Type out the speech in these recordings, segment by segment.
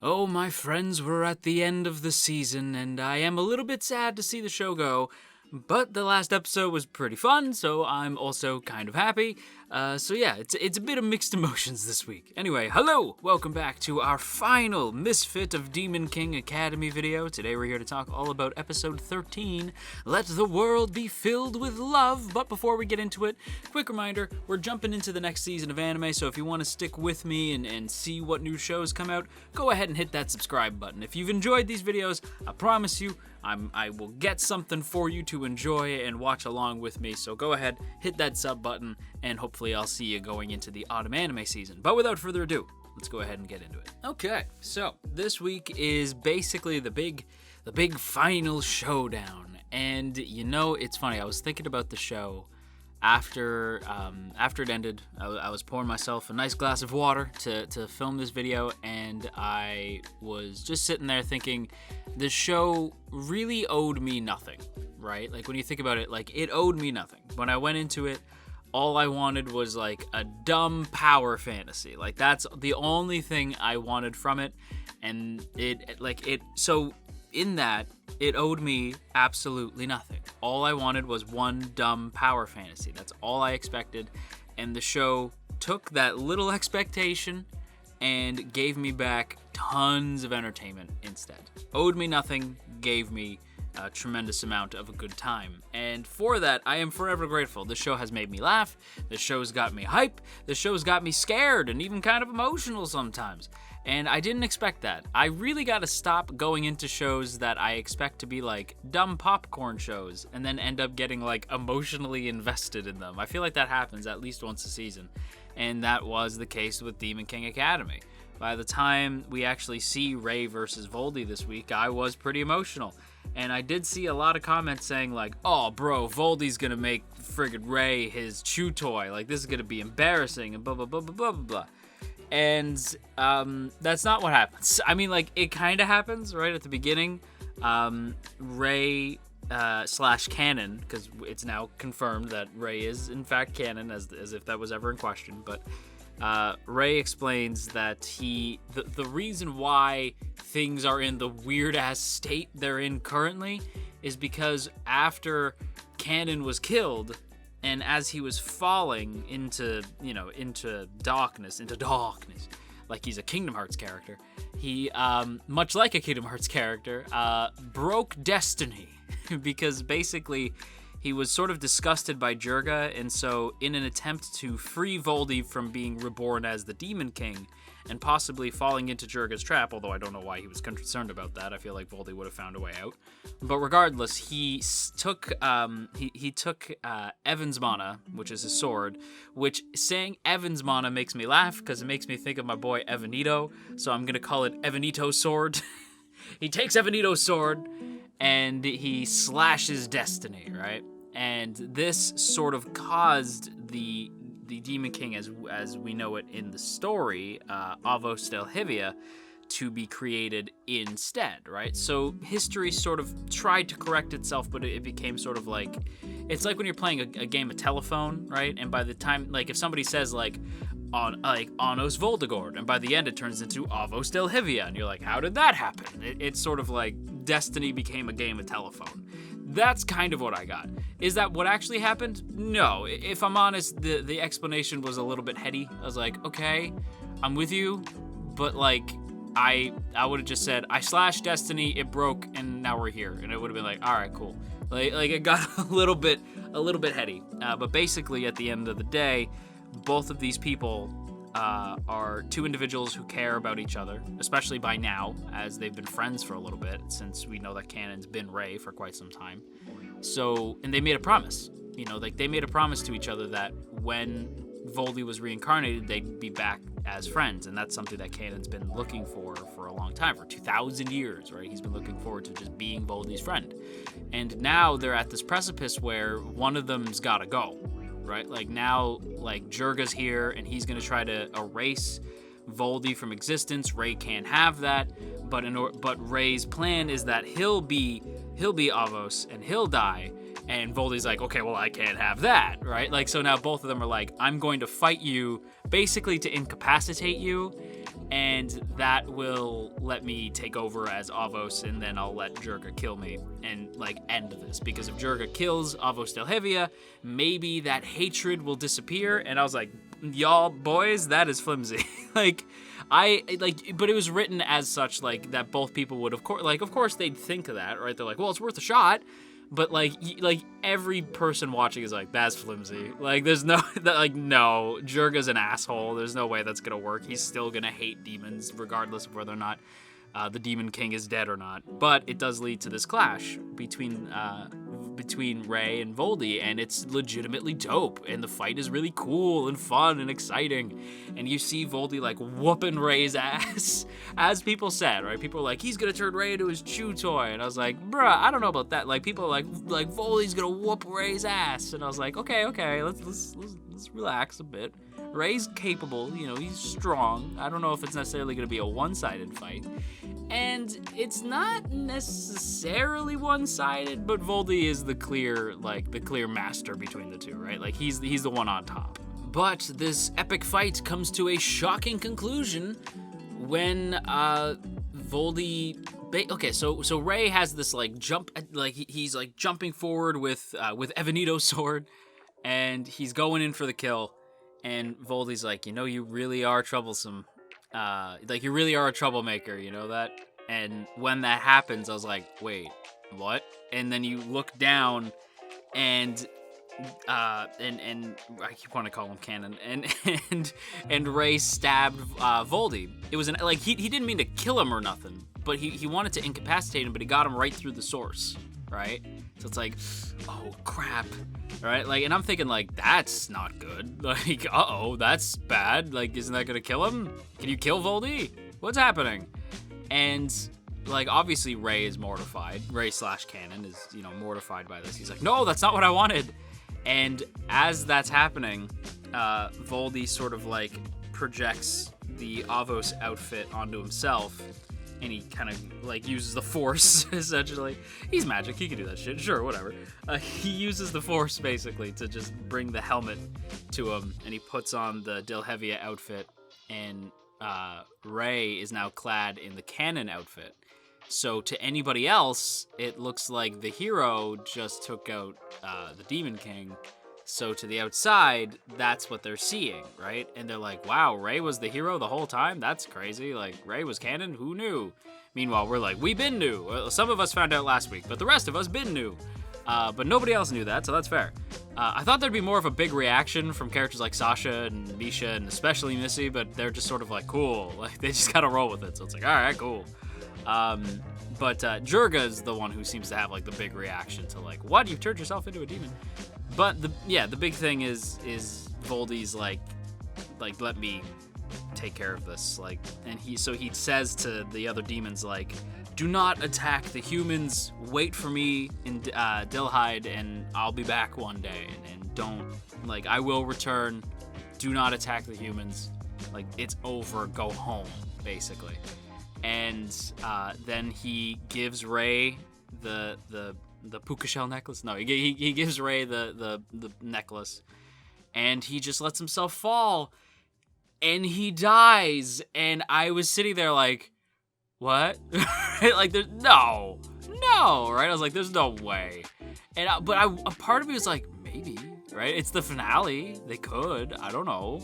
Oh, my friends, we're at the end of the season, and I am a little bit sad to see the show go. But the last episode was pretty fun, so I'm also kind of happy. It's a bit of mixed emotions this week. Anyway, hello! Welcome back to our final MISFIT of Demon King Academy video. Today we're here to talk all about episode 13, Let the World Be Filled with Love. But before we get into it, quick reminder, we're jumping into the next season of anime, so if you want to stick with me and see what new shows come out, go ahead and hit that subscribe button. If you've enjoyed these videos, I promise you, I will get something for you to enjoy and watch along with me, so go ahead, hit that sub button, and hopefully I'll see you going into the autumn anime season. But without further ado, let's go ahead and get into it. Okay, so this week is basically the big final showdown, and you know, it's funny, I was thinking about the show after it ended. I was pouring myself a nice glass of water to film this video, and I was just sitting there thinking, the show really owed me nothing, right? Like, when you think about it, like, it owed me nothing. When I went into it, all I wanted was like a dumb power fantasy. Like, that's the only thing I wanted from it, and so in that, it owed me absolutely nothing. All I wanted was one dumb power fantasy. That's all I expected. And the show took that little expectation and gave me back tons of entertainment instead. Owed me nothing, gave me a tremendous amount of a good time. And for that, I am forever grateful. This show has made me laugh. This show's got me hype. This show's got me scared and even kind of emotional sometimes. And I didn't expect that. I really got to stop going into shows that I expect to be like dumb popcorn shows and then end up getting like emotionally invested in them. I feel like that happens at least once a season. And that was the case with Demon King Academy. By the time we actually see Ray versus Voldy this week, I was pretty emotional. And I did see a lot of comments saying like, oh bro, Voldy's gonna make friggin' Ray his chew toy. Like, this is gonna be embarrassing and blah blah blah blah blah blah blah. And that's not what happens. I mean, like, it kind of happens right at the beginning. Ray slash canon, because it's now confirmed that Ray is in fact canon, as if that was ever in question. But Ray explains that the reason why things are in the weird ass state they're in currently is because after Canon was killed, and as he was falling into darkness, like he's a Kingdom Hearts character, he, much like a Kingdom Hearts character, broke destiny, because basically he was sort of disgusted by Jirga, and so in an attempt to free Voldy from being reborn as the Demon King, and possibly falling into Jirga's trap, although I don't know why he was concerned about that. I feel like Voldy would have found a way out. But regardless, he took Evan's mana, which is his sword, which saying Evan's mana makes me laugh because it makes me think of my boy Evanito, so I'm going to call it Evanito's sword. He takes Evanito's sword and he slashes destiny, right? And this sort of caused the Demon King, as we know it in the story, Avos del Hivia, to be created instead, right? So history sort of tried to correct itself, but it became sort of like, it's like when you're playing a game of telephone, right? And by the time, like, if somebody says like Anos Voldegord, and by the end it turns into Avos del Hivia, and you're like, how did that happen? It's sort of like Destiny became a game of telephone. That's kind of what I got. Is that what actually happened? No. If I'm honest, the explanation was a little bit heady. I was like, okay, I'm with you, but like, I would have just said, I slashed Destiny, it broke, and now we're here. And it would have been like, all right, cool. Like it got a little bit heady. But basically, at the end of the day, both of these people are two individuals who care about each other, especially by now, as they've been friends for a little bit, since we know that Canon's been Ray for quite some time. So, and they made a promise, like they made a promise to each other that when Voldy was reincarnated, they'd be back as friends, and that's something that Canon's been looking for a long time, for 2,000 years, right? He's been looking forward to just being Voldy's friend. And now they're at this precipice where one of them's gotta go, right? Like now, like Jirga's here, and he's gonna try to erase Voldy from existence. Ray can't have that, but Ray's plan is that he'll be Avos and he'll die, and Voldy's like, okay, well, I can't have that, right? Like, so now both of them are like, I'm going to fight you basically to incapacitate you, and that will let me take over as Avos, and then I'll let Jurga kill me and like end this. Because if Jurga kills Avos Delhevia, maybe that hatred will disappear. And I was like, y'all boys, that is flimsy. But it was written as such, like that both people would, of course they'd think of that, right? They're like, well, it's worth a shot. But like every person watching is like, that's flimsy. Like there's no no, Jurga's an asshole. There's no way that's gonna work. He's still gonna hate demons regardless of whether or not the Demon King is dead or not. But it does lead to this clash between Ray and Voldy, and it's legitimately dope. And the fight is really cool and fun and exciting. And you see Voldy like whooping Ray's ass, as people said, right? People are like, he's gonna turn Ray into his chew toy, and I was like, bruh, I don't know about that. Like people are like Voldy's gonna whoop Ray's ass, and I was like, okay, let's relax a bit. Ray's capable, he's strong. I don't know if it's necessarily going to be a one-sided fight. And it's not necessarily one-sided, but Voldy is the clear master between the two, right? Like he's the one on top. But this epic fight comes to a shocking conclusion when Voldy so Ray has this jump, he's jumping forward with Evanito's sword, and he's going in for the kill. And Voldy's like, you really are troublesome. You really are a troublemaker, you know that? And when that happens, I was like, wait, what? And then you look down, and I keep wanting to call him Cannon, and Ray stabbed Voldy. It was he didn't mean to kill him or nothing, but he wanted to incapacitate him, but he got him right through the source, right? So it's like, oh crap. Right? And I'm thinking, that's not good. That's bad. Isn't that gonna kill him? Can you kill Voldy? What's happening? And, obviously Ray is mortified. Ray/Cannon is, mortified by this. He's like, no, that's not what I wanted. And as that's happening, Voldy sort of, projects the Avos outfit onto himself. And he kind of, uses the Force, essentially. He's magic, he can do that shit, sure, whatever. He uses the Force, basically, to just bring the helmet to him, and he puts on the Delhevia outfit, and Ray is now clad in the Cannon outfit. So to anybody else, it looks like the hero just took out the Demon King. So to the outside, that's what they're seeing, right? And they're like, wow, Ray was the hero the whole time? That's crazy. Ray was canon? Who knew? Meanwhile, we're like, we been knew. Well, some of us found out last week, but the rest of us been knew. But nobody else knew that, so that's fair. I thought there'd be more of a big reaction from characters like Sasha and Misha and especially Missy, but they're just sort of cool. They just gotta roll with it. So it's all right, cool. But Jurga is the one who seems to have the big reaction to what? You've turned yourself into a demon. But the big thing is Voldy's let me take care of this. And he says to the other demons do not attack the humans. Wait for me in Dilhide, and I'll be back one day. And don't I will return. Do not attack the humans. It's over. Go home, basically. And then he gives Ray the puka shell necklace. No, he gives Ray the necklace, and he just lets himself fall, and he dies. And I was sitting there what? There's no, right? I was like, there's no way. And a part of me was like, maybe, right? It's the finale. They could. I don't know.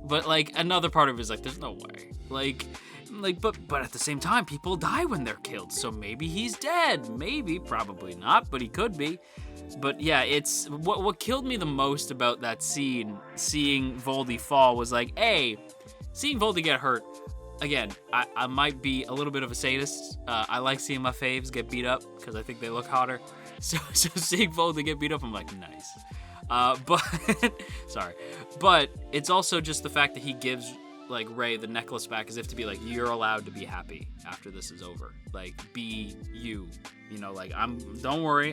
But another part of me is there's no way. But at the same time, people die when they're killed, so maybe he's dead. Maybe, probably not, but he could be. But yeah, it's what killed me the most about that scene, seeing Voldy fall, was seeing Voldy get hurt. Again, I might be a little bit of a sadist. I like seeing my faves get beat up because I think they look hotter. So seeing Voldy get beat up, I'm like, nice. But sorry, but it's also just the fact that he gives Ray the necklace back as if to be you're allowed to be happy after this is over. Be you. Don't worry.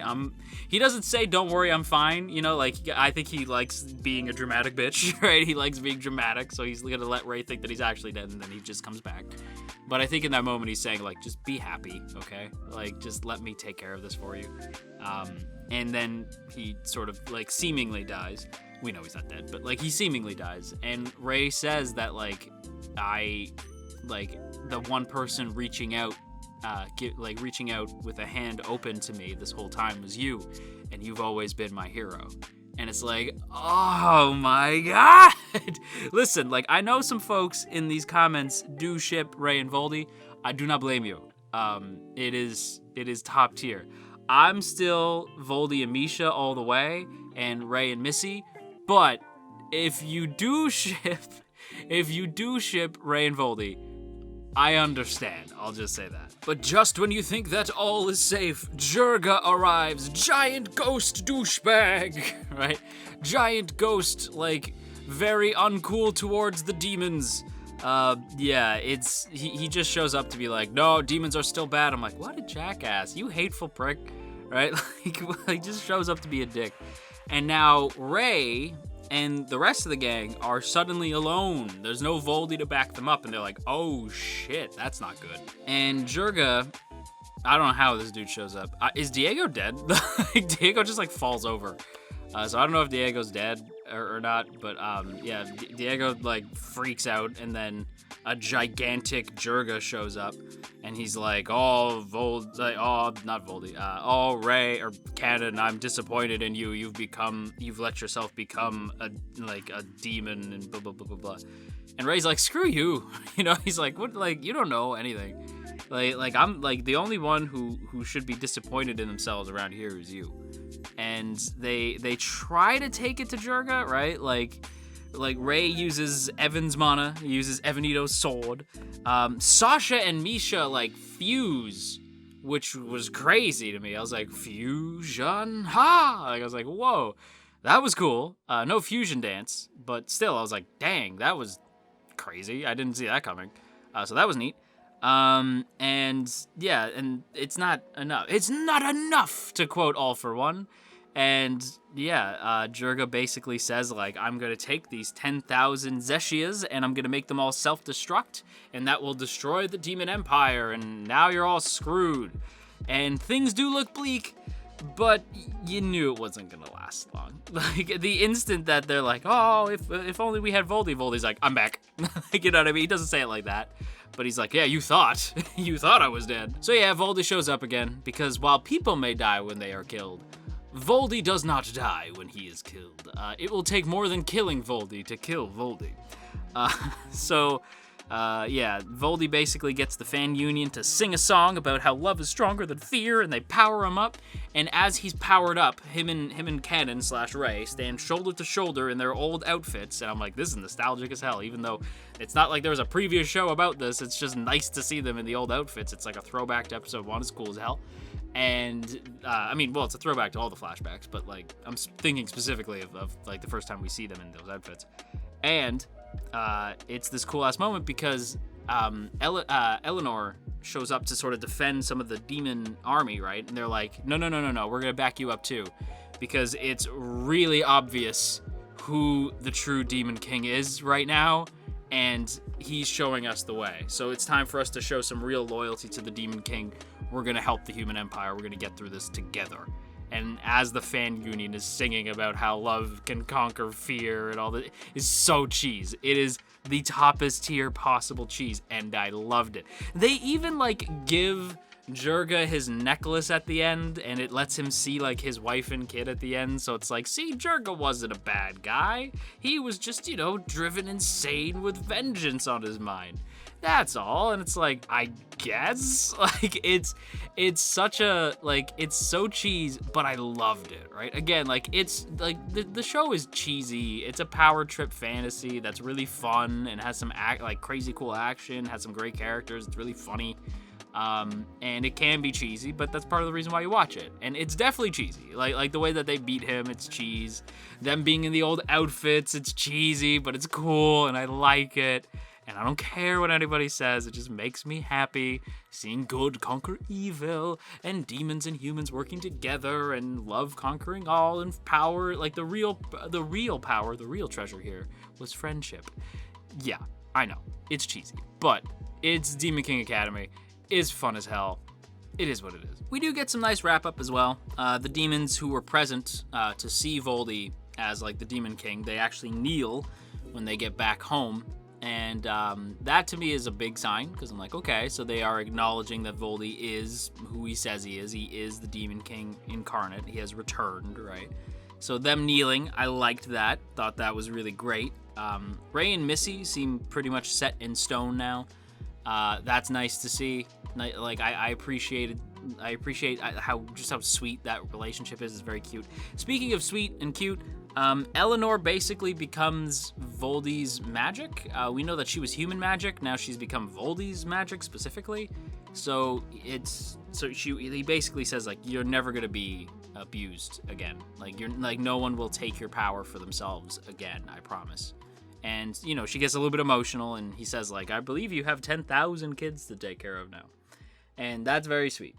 He doesn't say don't worry, I'm fine. I think he likes being a dramatic bitch, right? He likes being dramatic, so he's gonna let Ray think that he's actually dead, and then he just comes back. But I think in that moment he's saying just be happy, okay? Just let me take care of this for you. And then he sort of seemingly dies. We know he's not dead, but he seemingly dies. And Ray says that I like the one person reaching out, reaching out with a hand open to me this whole time was you, and you've always been my hero. And it's like, oh my god! Listen, like, I know some folks in these comments do ship Ray and Voldy. I do not blame you. It is top tier. I'm still Voldy and Misha all the way, and Ray and Missy. But if you do ship Ray and Voldy, I understand. I'll just say that. But just when you think that all is safe, Jurga arrives. Giant ghost douchebag, right? Giant ghost, like, very uncool towards the demons. Yeah, he just shows up to be like, no, demons are still bad. I'm like, what a jackass, you hateful prick, right? Like, he just shows up to be a dick. And now Ray and the rest of the gang are suddenly alone. There's no Voldy to back them up, and they're like, oh shit, that's not good. And Jurga, I don't know how this dude shows up. Is Diego dead? Diego just like falls over. So I don't know if Diego's dead or not, but yeah, Diego like freaks out, and then a gigantic Jurga shows up, and he's like, oh, not Voldy, oh, Ray, or Cannon, I'm disappointed in you. You've let yourself become a demon, and blah, blah, blah, blah, blah. And Ray's like, screw you. You know, he's like, what, like, you don't know anything. Like I'm like the only one who should be disappointed in themselves around here is you. And they try to take it to Jurga, right? Like Ray uses Evan's mana, he uses Evanito's sword. Sasha and Misha like fuse, which was crazy to me. I was like, fusion, ha! Like I was like, whoa, that was cool. No fusion dance, but still, I was like, dang, that was crazy. I didn't see that coming. So that was neat. And yeah, and it's not enough. It's not enough, to quote All For One. And yeah, Jurga basically says, like, I'm gonna take these 10,000 Zeshias and I'm gonna make them all self-destruct, and that will destroy the Demon Empire, and now you're all screwed. And things do look bleak, but you knew it wasn't gonna last long. Like, the instant that they're like, oh, if only we had Voldy, Voldy's like, I'm back. Like, you know what I mean? He doesn't say it like that, but he's like, yeah, you thought I was dead. So yeah, Voldy shows up again, because while people may die when they are killed, Voldy does not die when he is killed. It will take more than killing Voldy to kill Voldy. Yeah, Voldy basically gets the fan union to sing a song about how love is stronger than fear, and they power him up. And as he's powered up, him and Cannon / Ray stand shoulder to shoulder in their old outfits. And I'm like, this is nostalgic as hell, even though it's not like there was a previous show about this. It's just nice to see them in the old outfits. It's like a throwback to episode 1. It's cool as hell. And I mean, well, it's a throwback to all the flashbacks, but like I'm thinking specifically of like the first time we see them in those outfits. And it's this cool ass moment because Eleanor shows up to sort of defend some of the demon army, right? And they're like, no, we're gonna back you up too, because it's really obvious who the true Demon King is right now, and he's showing us the way. So it's time for us to show some real loyalty to the Demon King. We're gonna help the human empire. We're gonna get through this together. And as the fan union is singing about how love can conquer fear and all that, is so cheese. It is the toppest tier possible cheese, and I loved it. They even like give Jurga his necklace at the end, and it lets him see like his wife and kid at the end. So it's like, see, Jurga wasn't a bad guy. He was just, you know, driven insane with vengeance on his mind. That's all. And it's like, I guess, like, it's such a, like, it's so cheese, but I loved it, right? Again, like, it's like the show is cheesy. It's a power trip fantasy that's really fun and has some like crazy cool action, has some great characters. It's really funny. And it can be cheesy, but that's part of the reason why you watch it. And it's definitely cheesy. Like the way that they beat him, it's cheese. Them being in the old outfits, it's cheesy, but it's cool and I like it. And I don't care what anybody says, it just makes me happy seeing good conquer evil, and demons and humans working together, and love conquering all, and power, like the real power, the real treasure here was friendship. Yeah, I know, it's cheesy, but it's Demon King Academy, it's fun as hell, it is what it is. We do get some nice wrap up as well. The demons who were present to see Voldy as like the Demon King, they actually kneel when they get back home. And that to me is a big sign, because I'm like, okay, so they are acknowledging that Voldy is who he says he is. He is the Demon King incarnate. He has returned, right? So them kneeling, I liked that. Thought that was really great. Ray and Missy seem pretty much set in stone now. That's nice to see. Like I appreciate how sweet that relationship is. It's very cute. Speaking of sweet and cute, Eleanor basically becomes Voldy's magic. We know that she was human magic. Now she's become Voldy's magic specifically. So he basically says, like, you're never gonna be abused again. Like, no one will take your power for themselves again. I promise. And she gets a little bit emotional, and he says, like, I believe you have 10,000 kids to take care of now, and that's very sweet.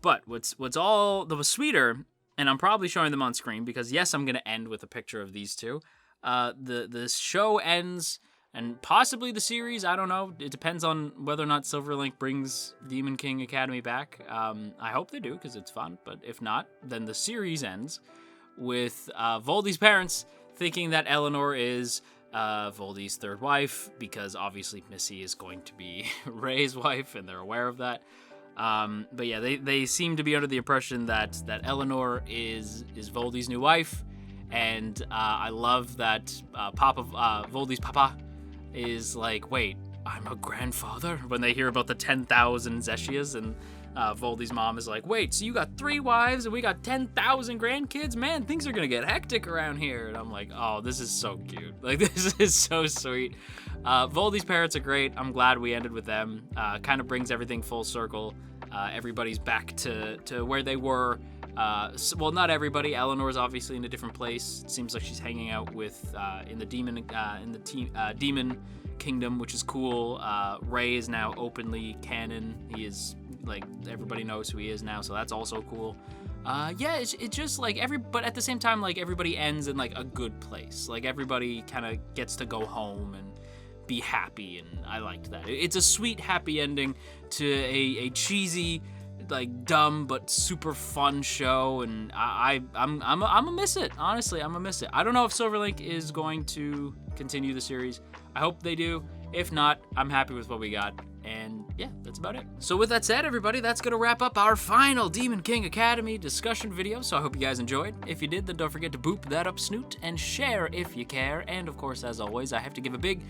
But what's all the sweeter. And I'm probably showing them on screen because, yes, I'm going to end with a picture of these two. The show ends, and possibly the series, I don't know. It depends on whether or not Silverlink brings Demon King Academy back. I hope they do because it's fun. But if not, then the series ends with Voldy's parents thinking that Eleanor is Voldy's third wife, because obviously Missy is going to be Ray's wife, and they're aware of that. But yeah, they seem to be under the impression that Eleanor is Voldy's new wife, and I love that Voldy's papa is like, wait, I'm a grandfather? When they hear about the 10,000 Zeshias, and Voldy's mom is like, wait, so you got 3 wives and we got 10,000 grandkids? Man, things are gonna get hectic around here. And I'm like, oh, this is so cute. Like, this is so sweet. Voldy's parents are great. I'm glad we ended with them. Kind of brings everything full circle. Everybody's back to where they were. Well, not everybody. Eleanor's obviously in a different place. It seems like she's hanging out with in the demon kingdom, which is cool. Ray is now openly canon. He is, like, everybody knows who he is now, so that's also cool. Yeah, it's just like but at the same time, like, everybody ends in, like, a good place. Like, everybody kind of gets to go home and be happy, and I liked that. It's a sweet, happy ending to a cheesy, like, dumb but super fun show, and I'm gonna miss it. Honestly, I'm gonna miss it. I don't know if Silverlink is going to continue the series. I hope they do. If not, I'm happy with what we got. And yeah, that's about it. So with that said, everybody, that's going to wrap up our final Demon King Academy discussion video. So I hope you guys enjoyed. If you did, then don't forget to boop that up snoot and share if you care. And of course, as always, I have to give a big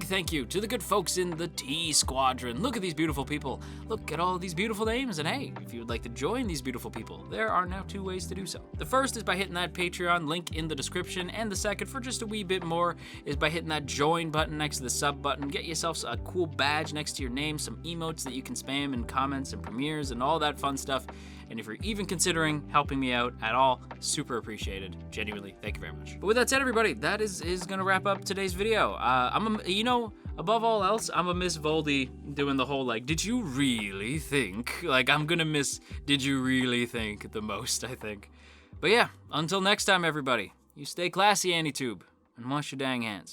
thank you to the good folks in the T Squadron. Look at these beautiful people. Look at all these beautiful names. And hey, if you would like to join these beautiful people, there are now 2 ways to do so. The first is by hitting that Patreon link in the description. And the second, for just a wee bit more, is by hitting that join button next to the sub button. Get yourself a cool badge next to your name, some emotes that you can spam in comments and premieres and all that fun stuff. And if you're even considering helping me out at all, super appreciated. Genuinely, thank you very much. But with that said, everybody, that is gonna wrap up today's video. Above all else, I'm gonna miss Voldy doing the whole, like, did you really think? Like, I'm gonna miss did you really think the most, I think. But yeah, until next time, everybody, you stay classy, AniTube, and wash your dang hands.